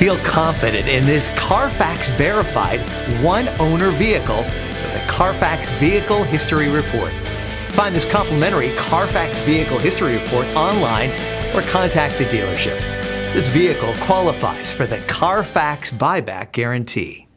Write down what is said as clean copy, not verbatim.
Feel confident in this Carfax verified one-owner vehicle with the Carfax Vehicle History Report. Find this complimentary Carfax Vehicle History Report online or contact the dealership. This vehicle qualifies for the Carfax Buyback Guarantee.